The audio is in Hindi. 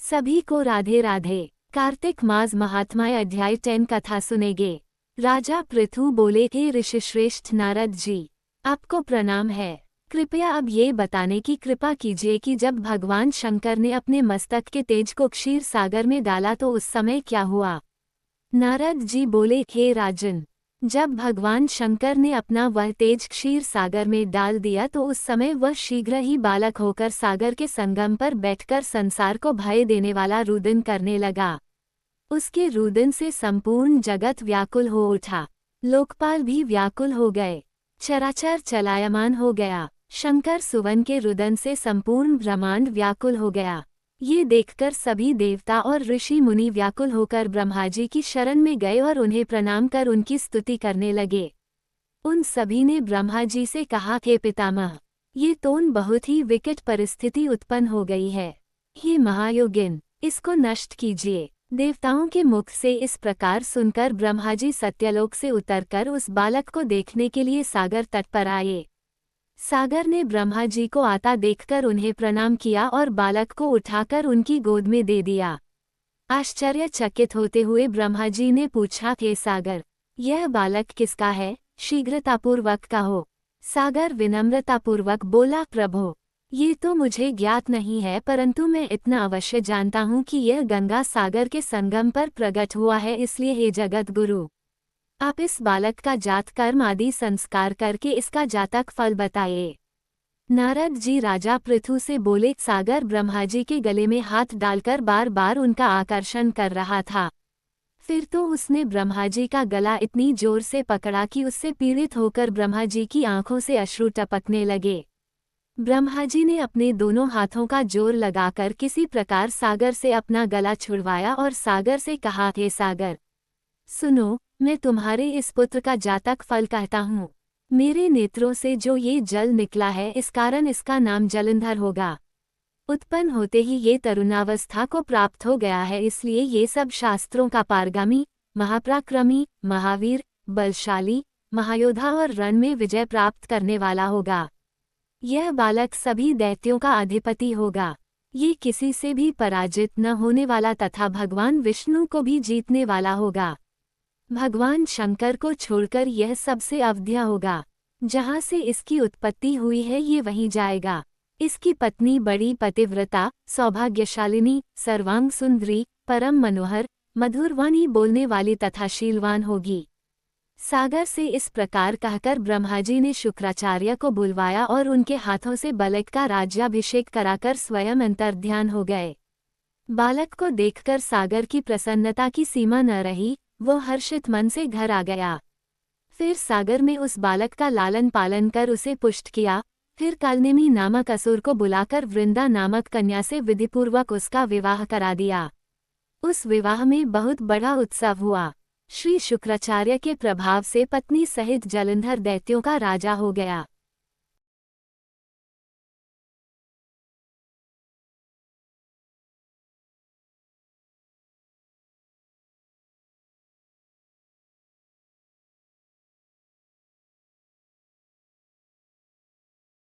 सभी को राधे राधे। कार्तिक मास महात्म्य अध्याय 10 कथा सुनेंगे। राजा पृथु बोले, थे ऋषिश्रेष्ठ नारद जी, आपको प्रणाम है। कृपया अब ये बताने की कृपा कीजिए कि जब भगवान शंकर ने अपने मस्तक के तेज को क्षीर सागर में डाला तो उस समय क्या हुआ। नारद जी बोले, हे राजन, जब भगवान शंकर ने अपना वह तेज क्षीर सागर में डाल दिया तो उस समय वह शीघ्र ही बालक होकर सागर के संगम पर बैठकर संसार को भय देने वाला रुदन करने लगा। उसके रुदन से संपूर्ण जगत व्याकुल हो उठा, लोकपाल भी व्याकुल हो गए, चराचर चलायमान हो गया। शंकर सुवन के रुदन से संपूर्ण ब्रह्मांड व्याकुल हो गया। ये देखकर सभी देवता और ऋषि मुनि व्याकुल होकर ब्रह्माजी की शरण में गए और उन्हें प्रणाम कर उनकी स्तुति करने लगे। उन सभी ने ब्रह्माजी से कहा, हे पितामह, ये तो बहुत ही विकट परिस्थिति उत्पन्न हो गई है। हे महायोगिन, इसको नष्ट कीजिए। देवताओं के मुख से इस प्रकार सुनकर ब्रह्माजी सत्यलोक से उतरकर उस बालक को देखने के लिए सागर तट पर आए। सागर ने ब्रह्मा जी को आता देखकर उन्हें प्रणाम किया और बालक को उठाकर उनकी गोद में दे दिया। आश्चर्यचकित होते हुए ब्रह्मा जी ने पूछा, हे सागर, यह बालक किसका है, शीघ्रतापूर्वक कहो। सागर विनम्रतापूर्वक बोला, प्रभो, ये तो मुझे ज्ञात नहीं है, परंतु मैं इतना अवश्य जानता हूँ कि यह गंगा सागर के संगम पर प्रकट हुआ है, इसलिए हे जगत गुरु, आप इस बालक का जात कर्म आदि संस्कार करके इसका जातक फल बताइए। नारद जी राजा पृथु से बोले, सागर ब्रह्माजी के गले में हाथ डालकर बार बार उनका आकर्षण कर रहा था। फिर तो उसने ब्रह्माजी का गला इतनी जोर से पकड़ा कि उससे पीड़ित होकर ब्रह्माजी की आंखों से अश्रु टपकने लगे। ब्रह्माजी ने अपने दोनों हाथों का जोर लगाकर किसी प्रकार सागर से अपना गला छुड़वाया और सागर से कहा, हे सागर, सुनो, मैं तुम्हारे इस पुत्र का जातक फल कहता हूँ। मेरे नेत्रों से जो ये जल निकला है, इस कारण इसका नाम जलंधर होगा। उत्पन्न होते ही ये तरुणावस्था को प्राप्त हो गया है, इसलिए ये सब शास्त्रों का पारगामी, महापराक्रमी, महावीर, बलशाली, महायोद्धा और रण में विजय प्राप्त करने वाला होगा। यह बालक सभी दैत्यों का अधिपति होगा। ये किसी से भी पराजित न होने वाला तथा भगवान विष्णु को भी जीतने वाला होगा। भगवान शंकर को छोड़कर यह सबसे अवध्य होगा। जहाँ से इसकी उत्पत्ति हुई है ये वहीं जाएगा। इसकी पत्नी बड़ी पतिव्रता, सौभाग्यशालिनी, सर्वांग सुंदरी, परम मनोहर, मधुरवाणी बोलने वाली तथा शीलवान होगी। सागर से इस प्रकार कहकर ब्रह्माजी ने शुक्राचार्य को बुलवाया और उनके हाथों से बालक का राज्याभिषेक कराकर स्वयं अंतर्ध्यान हो गए। बालक को देखकर सागर की प्रसन्नता की सीमा न रही, वो हर्षित मन से घर आ गया। फिर सागर में उस बालक का लालन पालन कर उसे पुष्ट किया। फिर कालनेमी नामक असुर को बुलाकर वृंदा नामक कन्या से विधिपूर्वक उसका विवाह करा दिया। उस विवाह में बहुत बड़ा उत्सव हुआ। श्री शुक्राचार्य के प्रभाव से पत्नी सहित जलंधर दैत्यों का राजा हो गया।